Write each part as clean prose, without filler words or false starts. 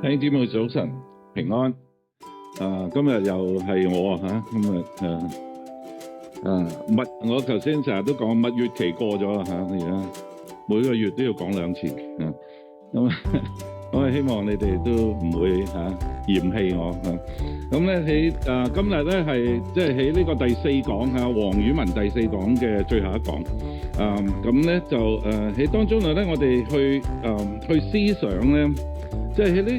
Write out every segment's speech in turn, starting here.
弟兄姊妹早晨平安。今日又係我今日我頭先成日都講蜜月期過咗啦而家每個月都要講2次咁我希望你哋都唔會嫌棄我咁咧喺今日咧係即係喺呢個第4講黃宇文第4講嘅最後一講咁咧就喺當中咧我哋去思想咧。即係喺呢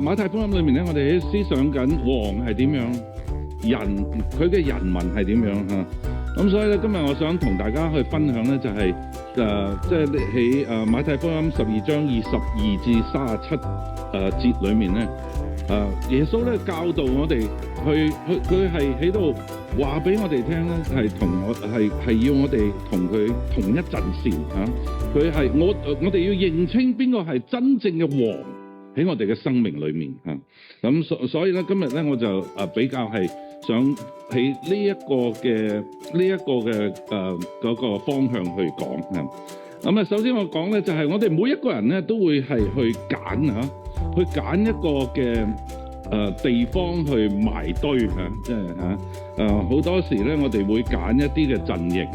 馬太福音裏面咧，我哋喺思想緊王係點樣，佢嘅人民係點樣咁所以咧，今日我想同大家去分享咧，就係即係喺馬太福音12章22至37節裏面咧，耶穌咧教導我哋佢係喺度話俾我哋聽咧，係要我哋同佢同一陣線佢係我哋要認清邊個係真正嘅王喺我哋嘅生命裏面咁所以咧今日咧我就比較係想喺呢一個嘅嗰個方向去講咁首先我講咧就係我哋每一個人咧都會係去揀一個嘅地方去埋堆即係好多時咧我哋會揀一啲嘅陣營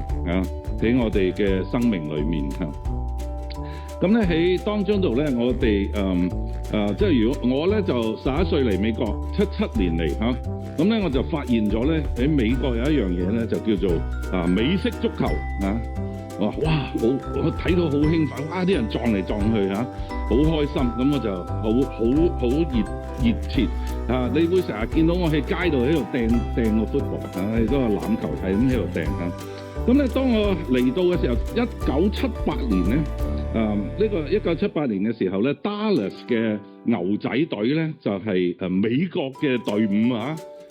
喺我哋嘅生命裏面咁咧喺當中度咧我哋即係如果我咧就11歲嚟美國77年嚟咁咧我就發現咗咧喺美國有一樣嘢咧就叫做美式足球哇我睇到好興奮啲人撞嚟撞去好開心咁我就好熱切你會成日見到我喺街度喺度掟個 football 喺嗰個籃球係咁喺度掟咁咧當我嚟到嘅時候1978年咧呢個1978年嘅時候咧 Dallas 嘅牛仔隊咧就係美國嘅隊伍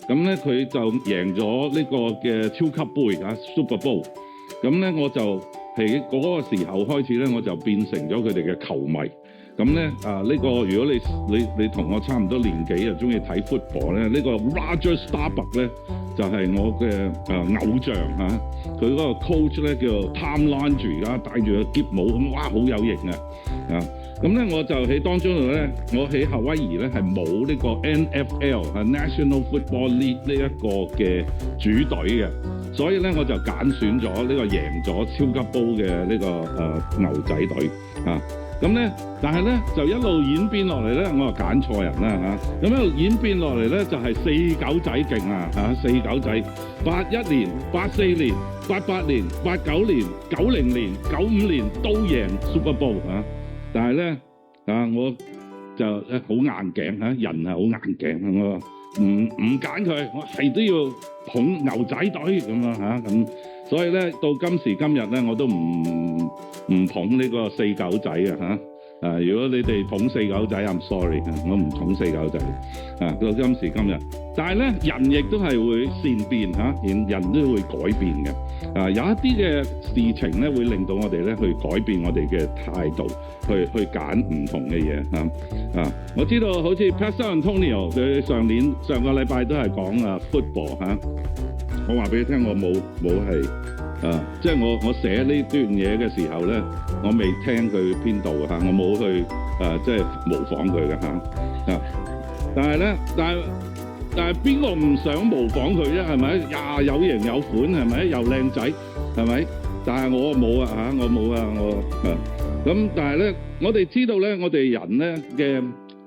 咁咧佢就贏咗呢個嘅超級杯Super Bowl 咁咧我就喺嗰個時候開始咧我就變成咗佢哋嘅球迷咁咧呢個如果你同我差唔多年紀中意睇 football 咧呢個 Roger Staubach 咧就係我嘅偶像佢嗰個 coach 咧叫 Tom Landry 戴住個夾帽咁哇好有型咁咧我就喺當中度咧我喺夏威夷咧係冇呢個 NFL National Football League 呢一個嘅主隊嘅所以咧我就揀選咗呢個贏咗超級煲嘅呢個牛仔隊咁咧但係咧就一路演變落嚟咧我就揀錯人啦咁一路演變落嚟咧就係4狗仔勁4狗仔81年84年88年89年90年95年都贏 Super Bowl 但係咧我就好硬頸人係好硬頸我唔揀佢我係都要捧牛仔隊咁所以咧到今時今日咧我都唔捧呢個4狗仔如果你哋捧4狗仔 I'm sorry 我唔捧4狗仔到今時今日但係咧人亦都係會善變人都會改變嘅有一啲嘅事情咧會令到我哋咧去改變我哋嘅態度去揀唔同嘅嘢我知道好似 Pastor Antonio 佢上個禮拜都係講football 我話俾你聽我冇係即係我寫呢段嘢嘅時候咧我未聽佢編導我冇去即係模仿佢嘅但係咧但係邊個唔想模仿佢啫係咪有型有款係咪又靚仔係咪但係我冇我冇咁但係咧我哋知道咧我哋人咧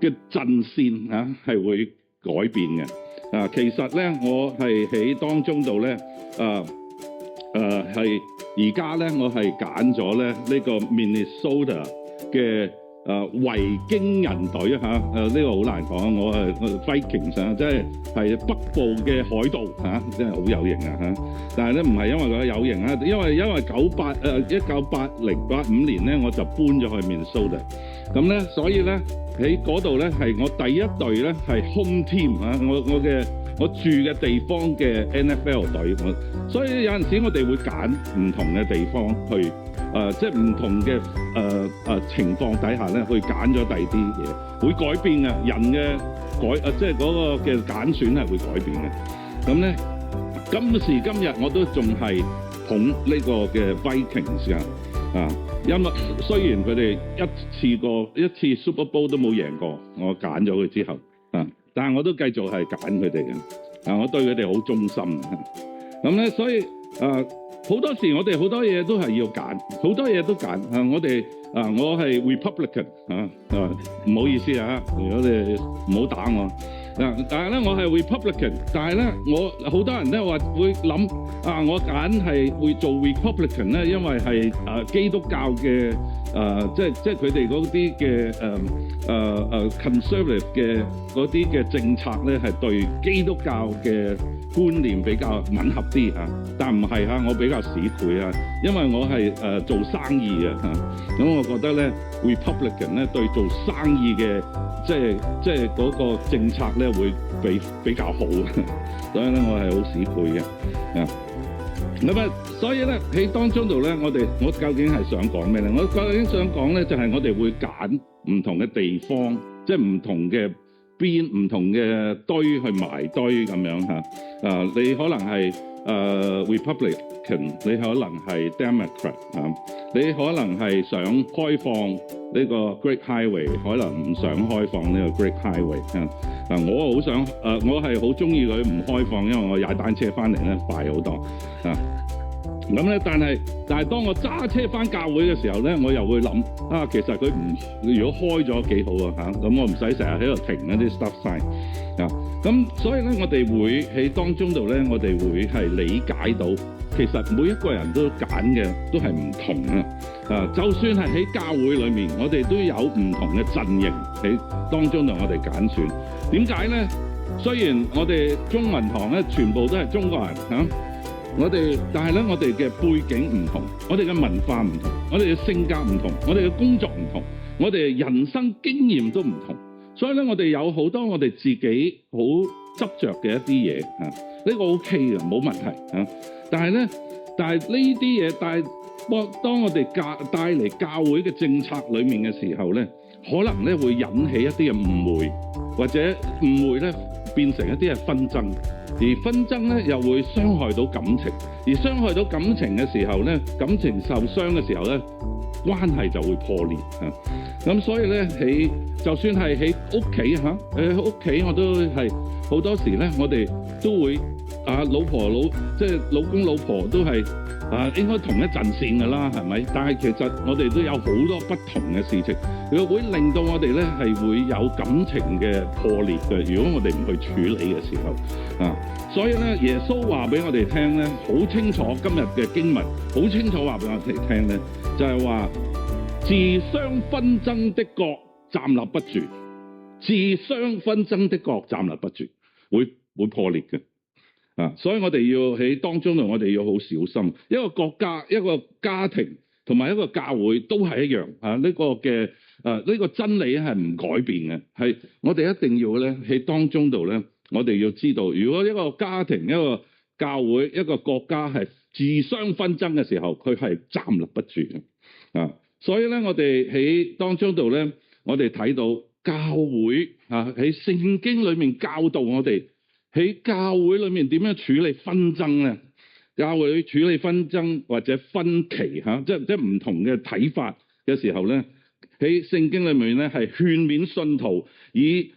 嘅陣線係會改變嘅其實咧我係喺當中度咧係而家咧我係揀咗咧呢個 Minnesota 嘅維京人隊呢個好難講我係 Vikings 即係北部嘅海盜真係好有型但係咧唔係因為佢有型因為1985年咧我就搬咗去 Minnesota 咁咧所以咧喺嗰度咧係我第一隊咧係 home team 我住嘅地方嘅 NFL 隊所以有陣時我哋會揀唔同嘅地方去即係唔同嘅情況底下咧去揀咗第二啲嘢會改變嘅人嘅即係嗰個嘅揀選係會改變嘅咁咧今時今日我都仲係捧呢個嘅 Vikings 因為雖然佢哋一次 Super Bowl 都冇贏過，我揀咗佢之後但係我都繼續係揀佢哋嘅我對佢哋好忠心咁咧，所以好多時我哋好多嘢都係要揀，好多嘢都揀我係 Republican 唔好意思如果你唔好打我但係咧我係 Republican， 但係咧我好多人咧話會諗我揀係會做 Republican 咧，因為係基督教嘅即係佢哋嗰啲嘅conservative 嘅嗰啲嘅政策咧係對基督教嘅觀念比較吻合啲但唔係我比較市儈因為我係做生意咁我覺得咧 Republican 咧對做生意嘅即係嗰個政策咧會比較好所以咧我係好市儈嘅咁所以咧喺當中度咧我究竟係想講咩咧？我究竟想講咧就係我哋會揀唔同嘅地方，即係唔同嘅邊、唔同嘅堆去埋堆咁樣你可能係Republican， 你可能係 Democrat 你可能係想開放呢個 Great Highway， 可能唔想開放呢個 Great Highway 我好想我係好中意佢唔開放，因為我踩單車翻嚟咧快好多咁咧，但係當我揸車翻教會嘅時候咧，我又會諗其實佢如果開咗幾好咁我唔使成日喺度停一啲 stop sign咁所以咧我哋會喺當中度咧，我哋會係理解到其實每一個人都揀嘅都係唔同就算係喺教會裏面，我哋都有唔同嘅陣營喺當中度，我哋揀選。點解咧？雖然我哋中文堂咧全部都係中國人但係咧我哋嘅背景唔同，我哋嘅文化唔同，我哋嘅性格唔同，我哋嘅工作唔同，我哋人生經驗都唔同，所以咧我哋有好多我哋自己好執着嘅一啲嘢呢個 OK 嘅，冇問題但係呢啲嘢，當我哋帶嚟教會嘅政策裏面嘅時候咧，可能咧會引起一啲嘅誤會，或者誤會咧變成一啲嘅紛爭。而紛爭咧又會傷害到感情，而傷害到感情嘅時候咧，感情受傷嘅時候咧，關係就會破裂咁所以咧就算係喺屋企喺屋企我都係好多時咧，我哋都會即係老公老婆都係應該同一陣線㗎啦，係咪？但係其實我哋都有好多不同嘅事情，佢會令到我哋咧係會有感情嘅破裂嘅。如果我哋唔去處理嘅時候所以咧耶穌話俾我哋聽咧，好清楚今日嘅經文，好清楚話俾我哋聽咧，就係話自相紛爭的國站立不住，自相紛爭的國站立不住，會破裂嘅。所以我哋要喺當中度，我哋要好小心。一個國家、一個家庭同埋一個教會都係一樣呢個真理係唔改變嘅，係我哋一定要咧喺當中度咧，我哋要知道，如果一個家庭、一個教會、一個國家係自相紛爭嘅時候，佢係站立不住嘅所以咧，我哋喺當中度咧，我哋睇到教會喺聖經裏面教導我哋。喺教會裏面點樣處理紛爭咧？教會處理紛爭或者分歧即係唔同嘅睇法嘅時候咧，喺聖經裏面咧係勸勉信徒以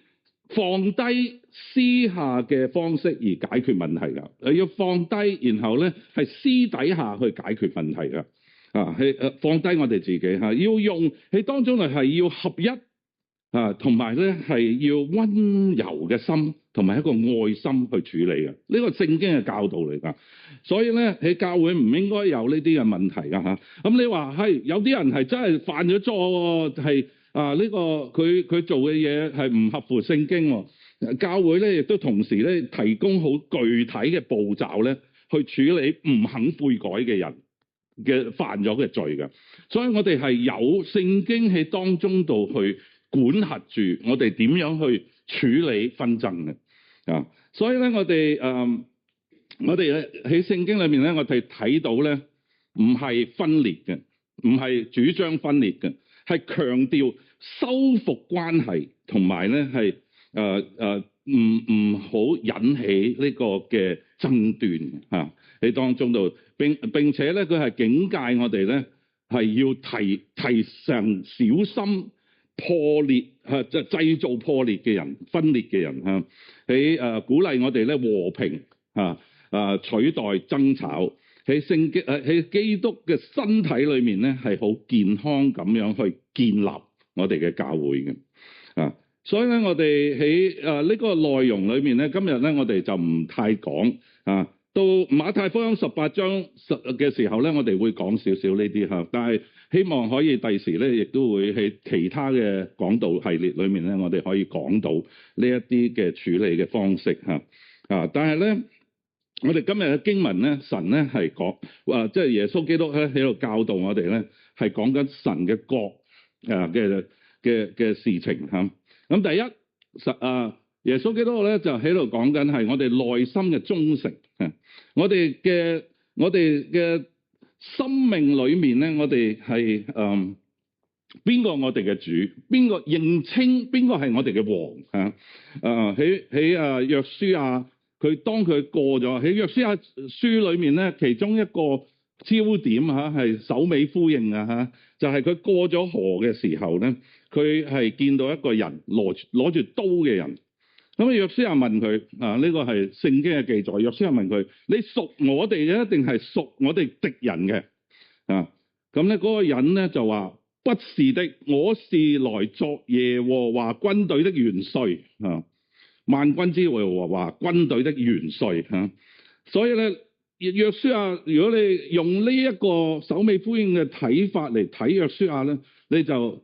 放低私下嘅方式而解決問題㗎。要放低，然後咧係私底下去解決問題㗎。放低我哋自己要用喺當中係要合一同埋咧係要溫柔嘅心。同埋一個愛心去處理嘅，呢個聖經嘅教導嚟㗎。所以咧喺教會唔應該有呢啲嘅問題㗎咁你話係有啲人係真係犯咗錯，係呢個佢做嘅嘢係唔合乎聖經喎。教會咧亦都同時咧提供好具體嘅步驟咧去處理唔肯悔改嘅人嘅犯咗嘅罪㗎。所以我哋係有聖經喺當中度去管轄住我哋點樣去處理紛爭嘅。所以咧，我哋喺聖經裏面咧，我哋睇到咧，唔係分裂嘅，唔係主張分裂嘅，係強調修復關係，同埋咧係唔好引起呢個嘅爭端喺當中度，並且咧佢係警戒我哋咧係要提倡小心破裂就製造破裂嘅人、分裂嘅人喺鼓勵我哋咧和平取代爭吵，喺基督嘅身體裏面咧係好健康咁樣去建立我哋嘅教會嘅所以咧我哋喺呢個內容裏面咧，今日咧我哋就唔太講到馬太福音18章嘅時候咧，我哋會講少少呢啲但係希望可以第時咧，亦都會喺其他嘅講道系列裏面咧，我哋可以講到呢一啲嘅處理嘅方式但係咧，我哋今日嘅經文咧，神咧係講即係耶穌基督咧喺度教導我哋咧，係講緊神嘅國嘅事情咁第一耶穌基督咧就喺度講緊係我哋內心嘅忠誠我哋嘅生命裏面咧，我哋係邊個我哋嘅主？邊個認稱邊個係我哋嘅王喺約書亞，佢當佢過咗喺約書亞書裏面咧，其中一個焦點係首尾呼應就係佢過咗河嘅時候咧，佢係見到一個人攞住刀嘅人。咁約書亞問佢呢個係聖經嘅記載。約書亞問佢：你屬我哋嘅，定係屬我哋敵人嘅？咁咧嗰個人咧就話：不是的，我是來作耶和華軍隊的元帥萬軍之耶和華軍隊的元帥所以咧，約書亞，如果你用呢一個首尾呼應嘅睇法嚟睇約書亞咧，你就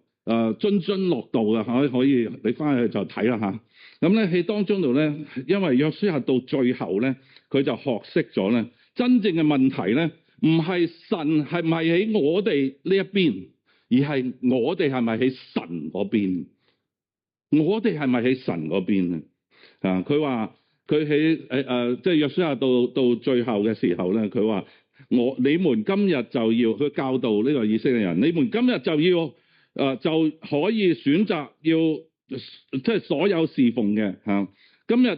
津津樂道嘅可以你翻去就睇啦咁咧喺當中度咧，因為約書亞到最後咧，佢就學識咗咧，真正嘅問題咧，唔係神係咪喺我哋呢一邊，而係我哋係咪喺神嗰邊？我哋係咪喺神嗰邊佢話佢喺即係約書亞到最後嘅時候咧，佢話你們今日就要去教導呢個以色列人，你們今日就要就可以選擇要。即係所有侍奉嘅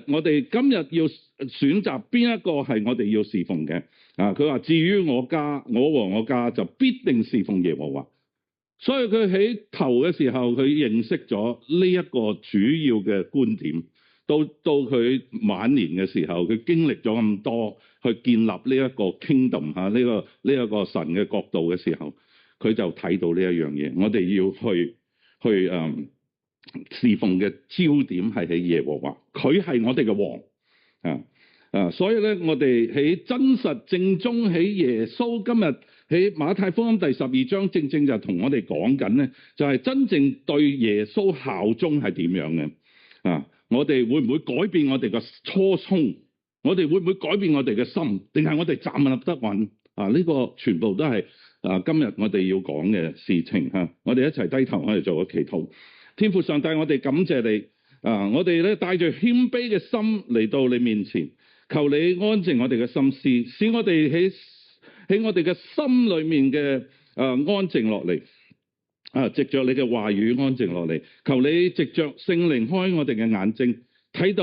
我哋今日要選擇邊一個係我哋要侍奉嘅佢話至於我家，我和我家就必定侍奉耶和華。所以佢喺頭嘅時候，佢認識咗呢一個主要嘅觀點。到佢晚年嘅時候，佢經歷咗咁多去建立呢一個 kingdom 呢一個神嘅國度嘅時候，佢就睇到呢一樣嘢。我哋要去侍奉嘅焦點係喺耶和華，佢係我哋嘅王所以咧，我哋喺真實正宗喺耶穌今日喺馬太福音第12章，正正就同我哋講緊咧，就係真正對耶穌效忠係點樣嘅我哋會唔會改變我哋嘅初衷？我哋會唔會改變我哋嘅心？定係我哋站立得穩呢個全部都係今日我哋要講嘅事情我哋一齊低頭，我哋做個祈禱。天父上帝，我哋感謝你我哋咧帶住謙卑嘅心嚟到你面前，求你安靜我哋嘅心思，使我哋喺我哋嘅心裏面嘅安靜落嚟藉着你嘅話語安靜落嚟，求你藉着聖靈開我哋嘅眼睛，睇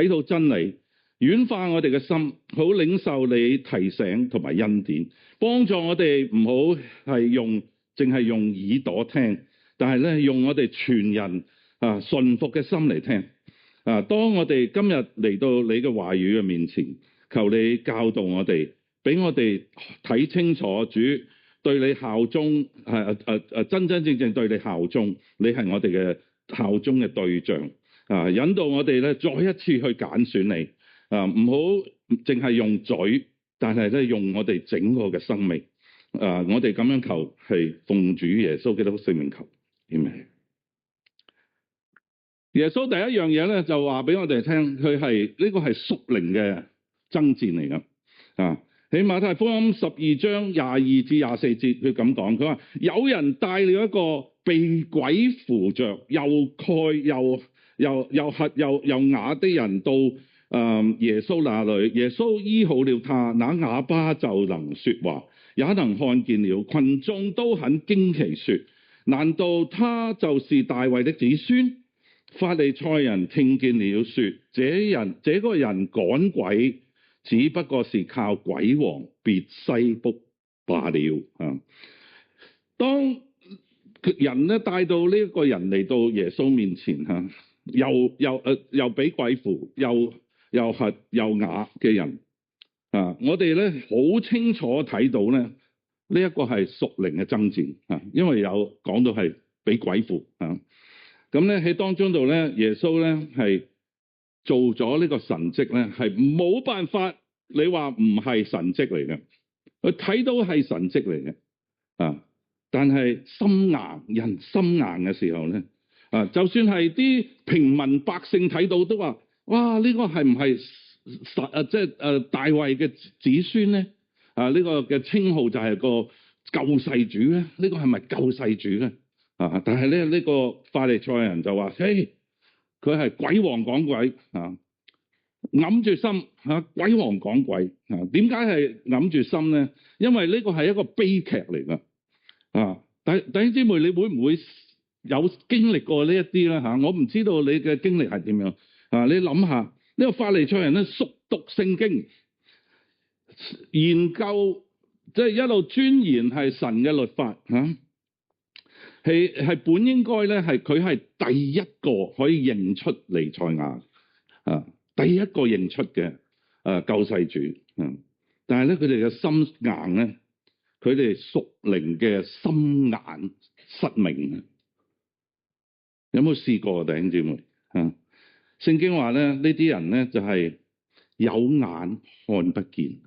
到真理，軟化我哋嘅心，好領受你提醒同埋恩典，幫助我哋唔好係淨係用耳朵聽，但係咧用我哋全人順服嘅心嚟聽當我哋今日嚟到你嘅話語嘅面前，求你教導我哋，俾我哋睇清楚主對你效忠真真正正對你效忠，你係我哋嘅效忠嘅對象引導我哋咧再一次去揀選你唔好淨係用嘴，但係咧用我哋整個嘅生命我哋咁樣求係奉主耶穌基督聖名求。耶穌第一樣嘢咧就話俾我哋聽，佢係呢個係屬靈嘅爭戰嚟㗎喺馬太福音12章22至24節，佢咁講，佢話有人帶了一個被鬼附着又蓋又瞎又啞的人到耶穌那裏，耶穌醫好了他，那啞巴就能說話，也能看見了。群眾都很驚奇說，難道他就是大衛的子孫？法利賽人聽見了說，這個人趕鬼只不過是靠鬼王別西卜罷了當人咧帶到呢一個人嚟到耶穌面前嚇，又俾鬼附，又瞎又啞嘅人啊，我哋咧好清楚睇到咧，呢一個係屬靈嘅爭戰啊，因為有講到係俾鬼附啊。咁咧喺當中度咧，耶穌咧係做咗呢個神蹟咧，係冇辦法，你話唔係神蹟嚟嘅，佢睇到係神蹟嚟嘅啊。但係心硬，人心硬嘅時候咧啊，就算係啲平民百姓睇到都話：哇！呢個係唔係即係大衛嘅子孫咧？啊，呢個嘅稱號就係個救世主咧？呢個係咪救世主咧？啊！但係咧呢個法利賽人就話：嘿，佢係鬼王講鬼啊！揞住心嚇，鬼王講鬼啊！點解係揞住心咧？因為呢個係一個悲劇嚟㗎啊！弟兄姊妹，你會唔會有經歷過呢一啲咧嚇？我唔知道你嘅經歷係點樣啊！你諗下呢個法利賽人咧，熟讀聖經，研究即係一路鑽研係神嘅律法嚇。係本應該咧，係佢係第一個可以認出彌賽亞啊，第一個認出嘅救世主。但係咧佢哋嘅心硬咧，佢哋屬靈嘅心眼失明啊！有冇試過弟兄姊妹啊？聖經話咧，呢啲人咧就係有眼看不見，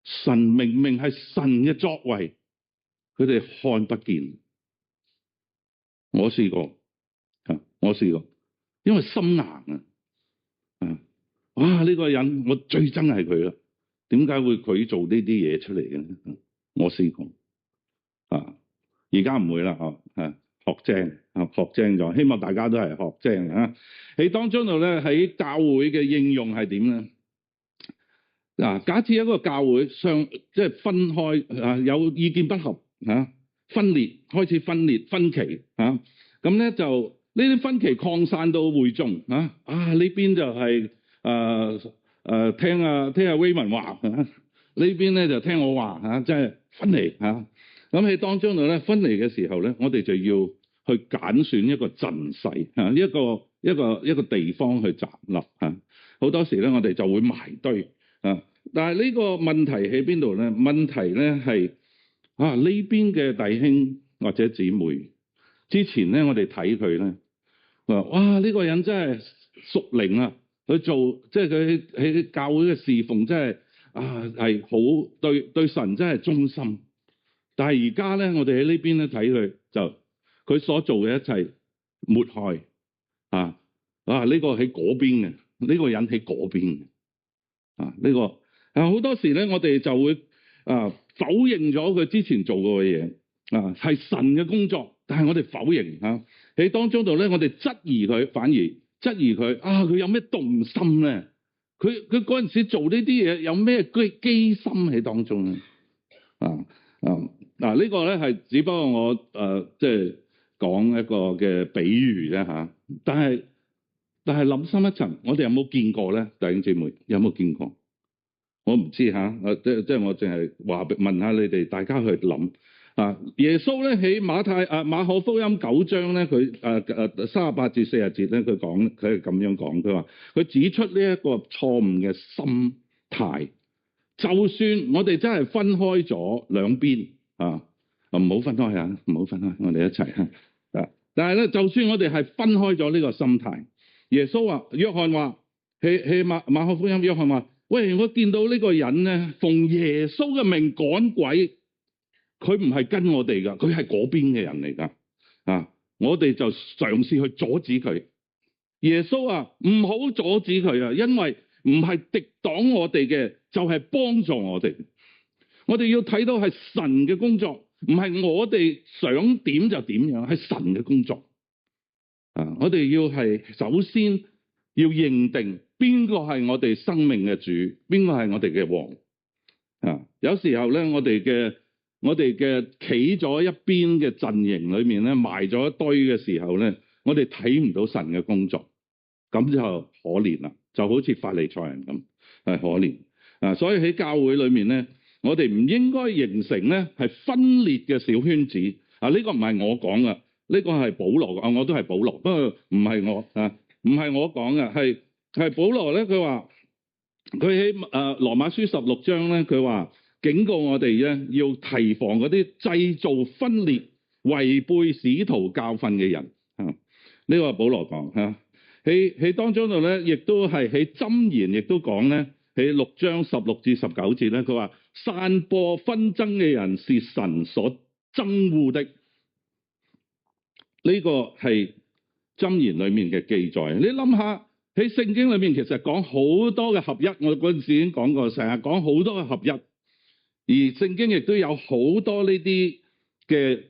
神明明係神嘅作為，佢哋看不見。我試過，因為心硬啊！哇！呢個人我最憎係佢啦，點解會佢做呢啲嘢出嚟嘅咧？我試過啊，而家唔會啦，學精咗，希望大家都係學精啊！喺當中度咧，喺教會嘅應用係點咧？嗱，假設一個教會即係分開啊，有意見不合啊。分裂開始分歧嚇，咁咧就呢啲分歧擴散到會眾啊！呢邊就係聽阿 Raymond 話呢邊咧就聽我話嚇，即係分離嚇。咁喺當中度咧分離嘅時候咧，我哋就要去揀選一個陣勢嚇，一個地方去站立嚇。好多時咧我哋就會埋堆啊，但係呢個問題喺邊度咧？問題咧係。呢邊嘅弟兄或者姊妹，之前咧我哋睇佢咧，話哇呢個人真係屬靈啊！佢做即係佢喺教會嘅侍奉真係係好對神真係忠心。但係而家咧，我哋喺呢邊咧睇佢，就佢所做嘅一切抹害呢個喺嗰邊嘅，呢個人喺嗰邊嘅呢個好多時咧，我哋就會否認咗佢之前做過嘅嘢係神嘅工作，但係我哋否認喺當中度咧，我哋質疑佢，反而質疑佢佢有咩動心咧？佢嗰陣時做呢啲嘢有咩機心喺當中咧？呢個咧係只不過我即係講一個嘅比喻啫嚇，但係諗深一層，我哋有冇見過咧？弟兄姊妹有冇見過？我唔知嚇，即係我淨係問下你哋，大家去諗耶穌咧喺馬可福音9章咧，佢38至40節咧，佢係咁樣講，佢話佢指出呢一個錯誤嘅心態，就算我哋真係分開咗兩邊唔好分開嚇，唔好分開，我哋一齊嚇但係咧，就算我哋係分開咗呢個心態，耶穌話，約翰話喺馬可福音，約翰話。喂，我見到呢個人咧，奉耶穌嘅名趕鬼，佢唔係跟我哋噶，佢係嗰邊嘅人嚟噶我哋就嘗試去阻止佢。耶穌話唔好阻止佢啊，因為唔係敵擋我哋嘅，就係幫助我哋。我哋要睇到係神嘅工作，唔係我哋想點就點樣，係神嘅工作我哋要係首先要認定。邊個係我哋生命嘅主？邊個係我哋嘅王？有時候咧，我哋嘅企咗一邊嘅陣營裏面咧，埋咗一堆嘅時候咧，我哋睇唔到神嘅工作，咁就可憐啦，就好似法利賽人咁，係可憐所以喺教會裏面咧，我哋唔應該形成咧係分裂嘅小圈子。啊，呢個唔係我講噶，呢個係保羅啊，我都係保羅，不過唔係我啊，唔係我講嘅，係保羅咧。佢話佢喺羅馬書16章咧，佢話警告我哋咧要提防嗰啲製造分裂、違背使徒教訓嘅人。呢個係保羅講嚇。喺當中度咧，亦都係喺箴言，亦都講咧喺6章16至19節咧，佢話散播紛爭嘅人是神所憎惡的。呢個係箴言裏面嘅記載。你諗下喺聖經裏面其實講好多嘅合一，我嗰陣時已經講過，成日講好多嘅合一，而聖經亦都有好多呢啲嘅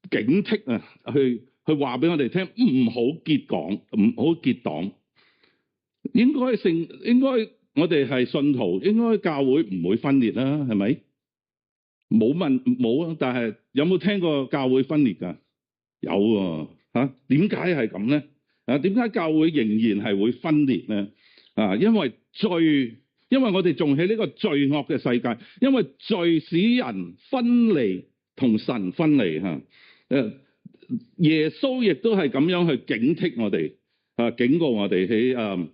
警惕啊，去話俾我哋聽，唔好結黨，唔好結黨。應該我哋係信徒，應該教會唔會分裂啦，係咪？冇，但係有冇聽過教會分裂㗎？有喎嚇。點解係咁咧？點解教會仍然係會分裂咧？因為我哋仲喺呢個罪惡嘅世界，因為罪使人分離，同神分離嚇。耶穌亦都係咁樣去警惕我哋，警告我哋喺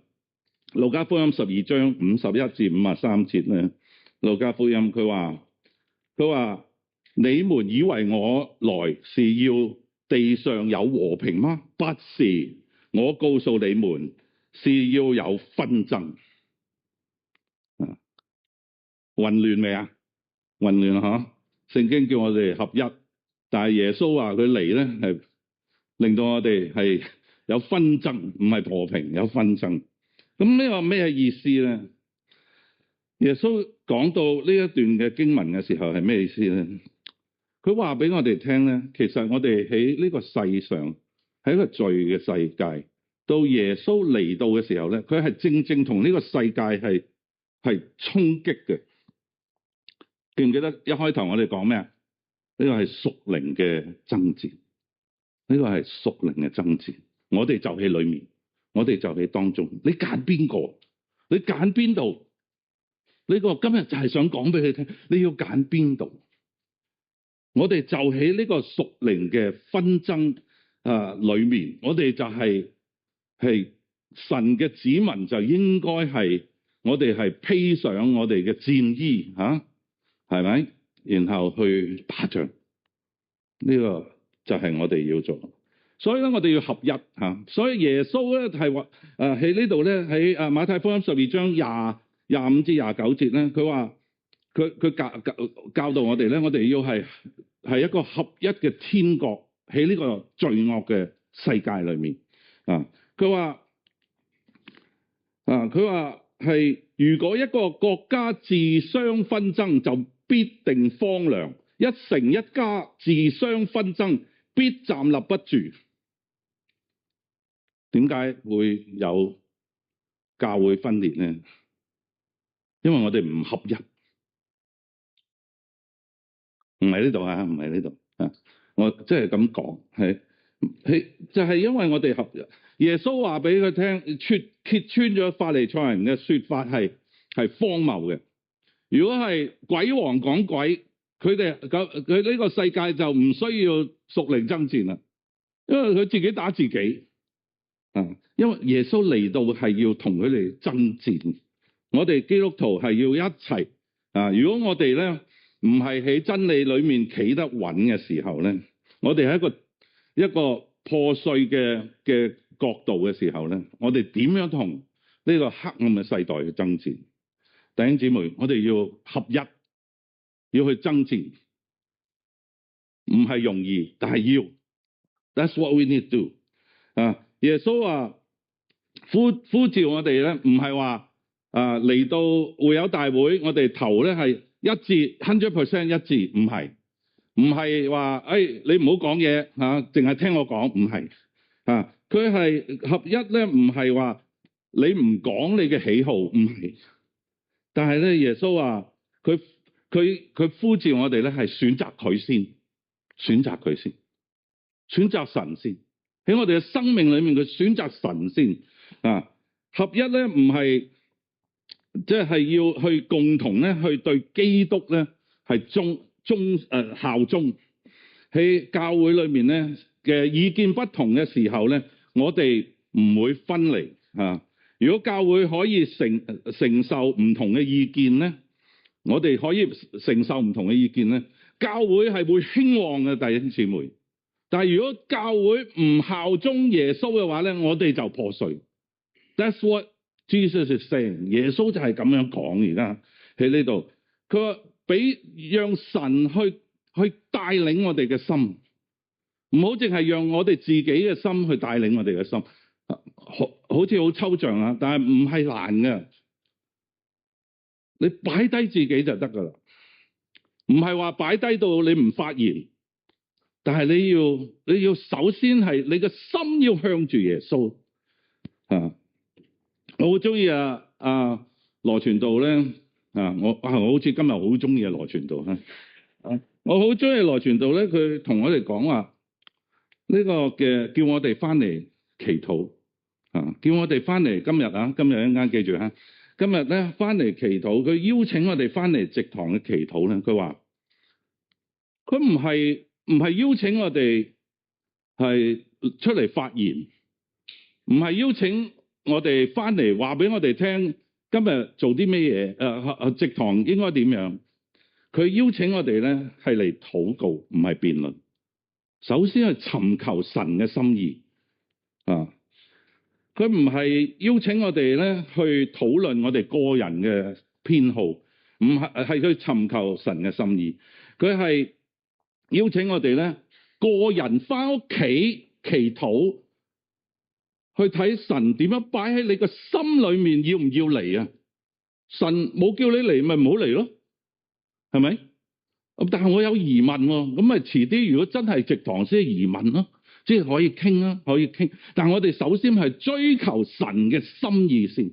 路加福音12章51至53節咧。路加福音佢話你們以為我來是要地上有和平嗎？不是，我告訴你們是要有紛爭。混亂未啊？混亂嚇！聖經叫我哋合一，但係耶穌話佢嚟咧係令到我哋係有紛爭，唔係和平，有紛爭。咁呢個咩意思咧？耶穌講到呢一段嘅經文嘅時候係咩意思咧？佢話俾我哋聽咧，其實我哋喺呢個世上係一個罪嘅世界，到耶穌嚟到嘅時候咧，佢係正同呢個世界係衝擊嘅。記唔記得一開頭我哋講咩啊？呢個係屬靈嘅爭戰，呢個係屬靈嘅爭戰。我哋就喺裏面，我哋就喺當中。你揀邊個？你揀邊度？呢個今日就係想講俾你聽，你要揀邊度？我哋就喺呢個屬靈嘅紛爭裏面，我哋就係神嘅子民，就應該係我哋係披上我哋嘅戰衣嚇，係咪？然後去打仗，呢個就係我哋要做。所以咧，我哋要合一嚇。所以耶穌咧係話喺呢度咧，喺馬太福音12章25至29節咧，佢話佢教導我哋咧，我哋要係一個合一嘅天國喺呢個罪惡嘅世界裏面啊。佢話係如果一個國家自相紛爭，就必定荒涼；一城一家自相紛爭，必站立不住。點解會有教會分裂呢？因為我哋唔合一，唔係呢度啊，唔係呢度啊，我即係咁講，係就係因為我哋合一。耶穌話俾佢聽，揭穿咗法利賽人嘅說法係荒謬嘅。如果係鬼王講鬼，佢呢個世界就唔需要屬靈爭戰啦，因為佢自己打自己。因為耶穌嚟到係要同佢哋爭戰，我哋基督徒係要一齊。如果我哋咧唔係喺真理裏面企得穩嘅時候咧，我哋喺一個破碎嘅角度嘅時候咧，我哋點樣同呢個黑暗嘅世代去爭戰？弟兄姊妹，我哋要合一，要去爭戰，唔係容易，但係要。That's what we need to do。耶穌話呼召我哋咧，唔係話嚟到會友大會，我哋投咧係一致 100% 一致，唔係話你唔好講嘢淨係聽我講，唔係佢係合一咧，唔係話你唔講你嘅喜好，唔係。但係咧，耶穌話佢呼召我哋咧係選擇佢先，選擇佢先，選擇神先。喺我哋嘅生命裏面，佢選擇神先。合一咧唔係即係要去共同咧去對基督咧係效忠。喺教會裏面咧嘅意見不同嘅時候咧，我哋唔會分離啊。如果教會可以承受唔同嘅意見咧，我哋可以承受唔同嘅意見咧，教會係會興旺嘅，弟兄姊妹。但係如果教會唔效忠耶穌嘅話咧，我哋就破碎。That's what Jesus is saying。耶穌就係咁樣講，而家喺呢度，佢話俾讓神去帶領我哋嘅心，唔好淨係讓我哋自己嘅心去帶領我哋嘅心。好似好抽象啊，但係唔係難嘅。你擺低自己就得噶啦，唔係話擺低到你唔發言，但係你要首先係你嘅心要向住耶穌啊！我好中意羅傳道咧我好似今日好中意羅傳道我好中意羅傳道咧，佢同我哋講話呢個嘅叫我哋翻嚟祈禱叫我哋翻嚟今日一陣間記住今日咧翻嚟祈禱，佢邀請我哋翻嚟植堂嘅祈禱咧，佢話佢唔係邀請我哋係出嚟發言，唔係邀請我哋翻嚟話俾我哋聽今日做啲咩嘢植堂應該點樣。佢邀請我哋咧係嚟禱告，唔係辯論。首先係尋求神嘅心意佢唔係邀請我哋咧去討論我哋個人嘅偏好，唔係去尋求神嘅心意。佢係邀請我哋咧個人翻屋企祈禱，去睇神點樣擺喺你個心裏面，要唔要嚟啊？神冇叫你嚟，咪唔好嚟咯，係咪？但係我有疑問喎，咁咪遲啲如果真係植堂先疑問咯。即係可以傾可以傾，但係我哋首先係追求神嘅心意先，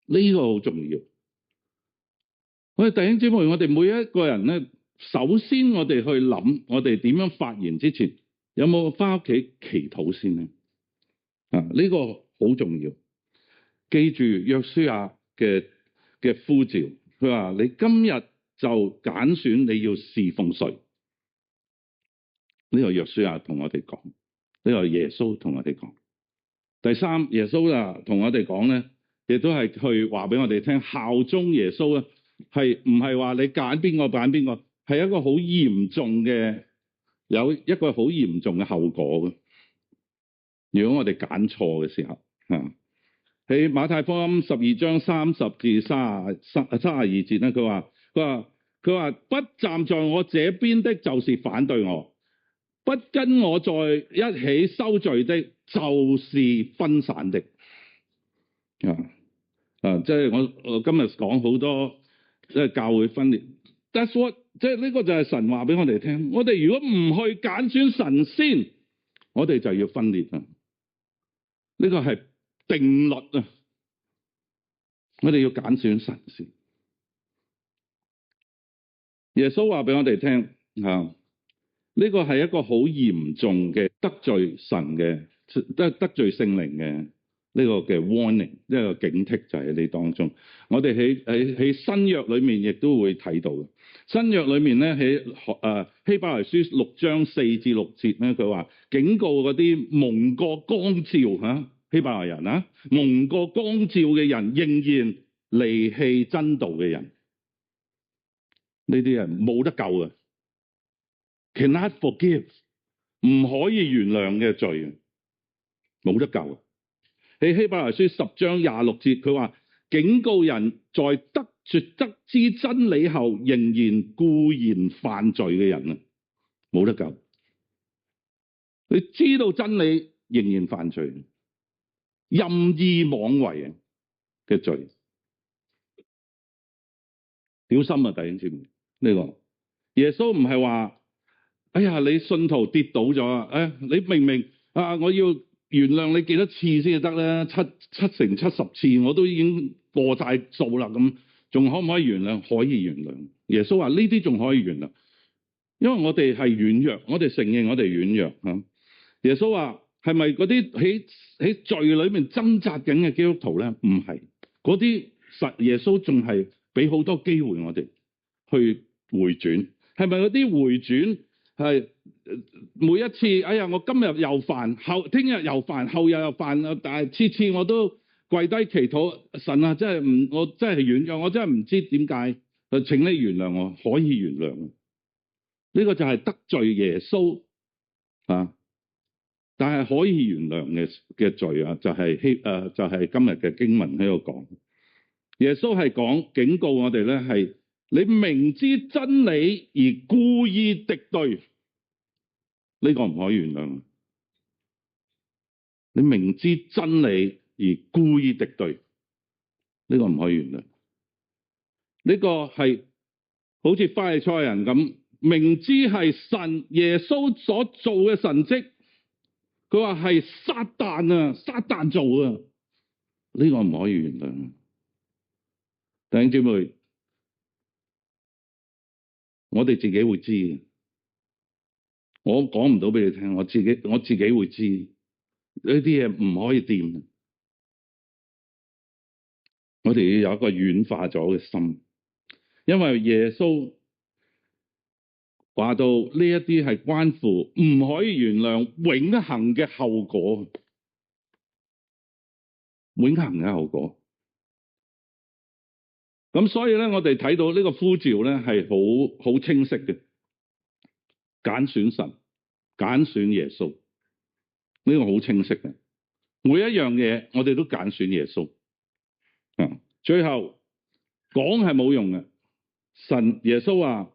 呢個好重要。我哋弟兄姊妹，我哋每一個人咧，首先我哋去諗，我哋點樣發言之前，有冇返屋企祈禱先咧？呢個好重要。記住約書亞嘅呼召，佢話你今日就揀選你要侍奉誰。呢個約書亞同我哋講，呢個耶穌同我哋講。第三，耶穌同我哋講咧，亦都係去話俾我哋聽，效忠耶穌咧，係唔係話你揀邊個揀邊個，係一個好嚴重嘅，有一個好嚴重嘅後果嘅。如果我哋揀錯嘅時候，喺馬太福音12章30至32節咧，佢話不站在我這邊的，就是反對我。不跟我在一起收聚的，就是分散的。即係我今日講好多，即係教會分裂。That's what， 即係呢個就係神話俾我哋聽。我哋如果唔去揀選神先，我哋就要分裂啊！呢個係定律啊！我哋要揀選神先。耶穌話俾我哋聽呢個係一個好嚴重嘅得罪神嘅，得罪聖靈嘅呢個嘅 warning， 一個警惕就喺呢當中。我哋喺新約裏面亦都會睇到嘅。新約裏面咧喺希伯來書6章4至6節咧，佢話警告嗰啲蒙過光照希伯來人蒙過光照嘅人，仍然離棄真道嘅人，呢啲人冇得救嘅。Cannot forgive， 唔可以原諒嘅罪，冇得救。喺希伯來書10章26節，佢話警告人在得知真理後，仍然固然犯罪嘅人冇得救。你知道真理仍然犯罪，任意妄為嘅罪，小心啊！弟兄姊妹，呢個耶穌唔係話。哎呀，你信徒跌倒咗你明明我要原諒你幾多次先至得咧？七乘70次我都已經過晒數啦，咁仲可唔可以原諒？可以原諒。耶穌話呢啲仲可以原諒，因為我哋係軟弱，我哋承認我哋軟弱耶穌話係咪嗰啲喺罪裏面掙扎緊嘅基督徒咧？唔係，嗰啲耶穌仲係俾好多機會我哋去回轉。係咪嗰啲回轉係每一次？哎呀，我今日又犯，聽日又犯，後日又犯啊！但係次次我都跪低祈禱，神啊，真係我真係軟弱，我真係唔知點解。請你原諒我，可以原諒。呢個就係得罪耶穌啊！但係可以原諒嘅罪啊，就係今日嘅經文喺度講。耶穌係講警告我哋咧，係你明知真理而故意敵對，呢個唔可以原諒。你明知真理而故意敵對，呢個唔可以原諒。呢個係好似法利賽人咁，明知係神耶穌所做嘅神蹟，佢話係撒旦做啊，呢個唔可以原諒。弟兄姊妹，我哋自己會知嘅，我講唔到俾你聽，我自己會知呢啲嘢唔可以掂。我哋要有一個軟化咗嘅心，因為耶穌話到呢一啲係關乎唔可以原諒永恆嘅後果，永恆嘅後果。咁所以咧，我哋睇到呢個呼召咧係好清晰嘅，揀選神，揀選耶穌，呢個好清晰嘅。每一樣嘢我哋都揀選耶穌。最後講係冇用嘅。神耶穌話：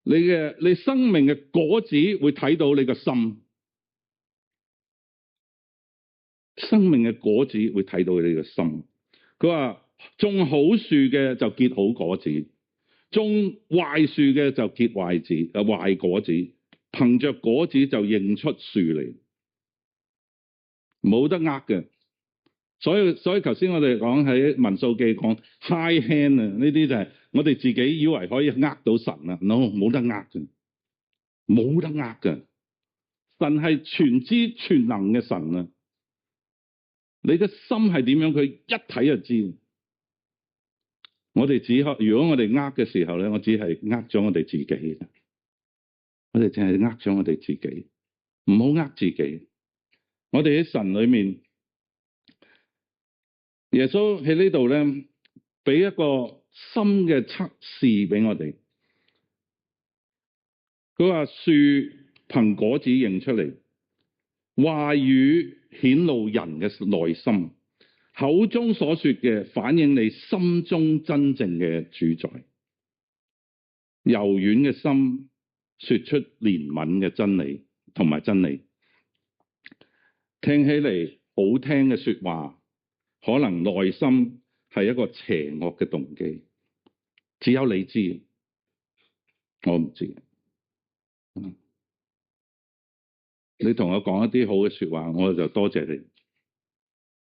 你生命嘅果子會睇到你個心，生命嘅果子會睇到你個心。佢話：種好樹嘅就結好果子，種壞樹嘅就結壞果子。憑着果子就認出樹嚟，冇得呃嘅。所以頭先我哋講喺民數記講 high hand 啊，呢啲就係我哋自己以為可以呃到神啊，no， 冇得呃嘅，冇得呃嘅。神係全知全能嘅神啊，你嘅心係點樣，佢一睇就知。我哋如果我哋呃嘅時候咧，我只係呃咗我哋自己，我哋淨係呃咗我哋自己，唔好呃自己。我哋喺神裏面。耶穌喺呢度咧，俾一個心嘅測試俾我哋。佢話樹憑果子認出嚟，話語顯露人嘅內心，口中所說嘅反映你心中真正嘅主宰。柔軟嘅心說出憐憫嘅真理同埋真理，聽起嚟好聽嘅說話。可能內心係一個邪惡嘅動機，只有你知，我唔知。你同我講一啲好嘅說話，我就多謝你。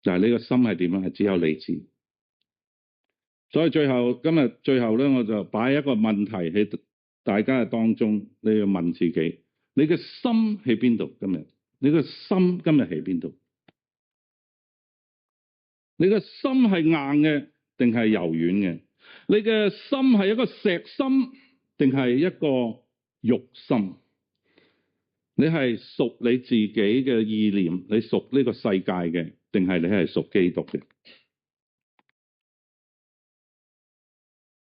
就係你個心係點樣，係只有你知。所以今日最後咧，我就擺一個問題喺大家嘅當中，你要問自己：你嘅心喺邊度？今日你嘅心今日喺邊度？你嘅心係硬嘅定係柔軟嘅？你嘅心係一個石心定係一個肉心？你係屬你自己嘅意念，你屬呢個世界嘅，定係你係屬基督嘅？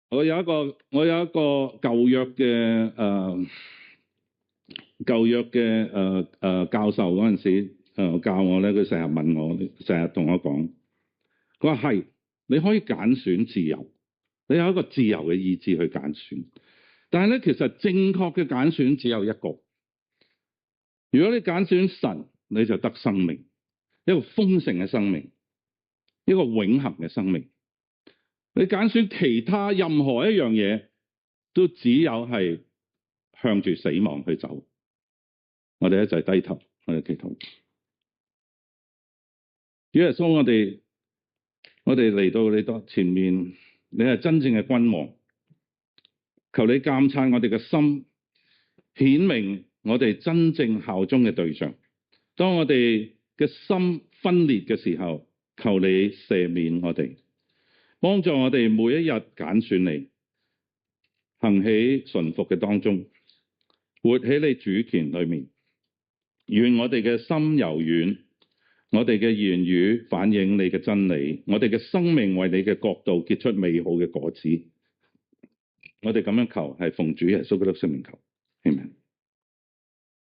我有一個舊約嘅教授嗰陣時教我咧，佢成日問我，成日同我講。佢話係，你可以揀選自由，你有一個自由嘅意志去揀選。但係咧，其實正確嘅揀選只有一個。如果你揀選神，你就得生命，一個豐盛嘅生命，一個永恆嘅生命。你揀選其他任何一樣嘢，都只有係向住死亡去走。我哋一齊低頭，我哋祈禱。主耶穌，我哋嚟到你多前面，你係真正嘅君王，求你鑒察我哋嘅心，顯明我哋真正效忠嘅對象。當我哋嘅心分裂嘅時候，求你赦免我哋，幫助我哋每一日揀選你，行喺順服嘅當中，活喺你主權裏面。願我哋嘅心柔軟，我哋嘅言語反映你嘅真理，我哋嘅生命為你嘅國度結出美好嘅果子。我哋咁樣求，係奉主耶穌基督聖名求。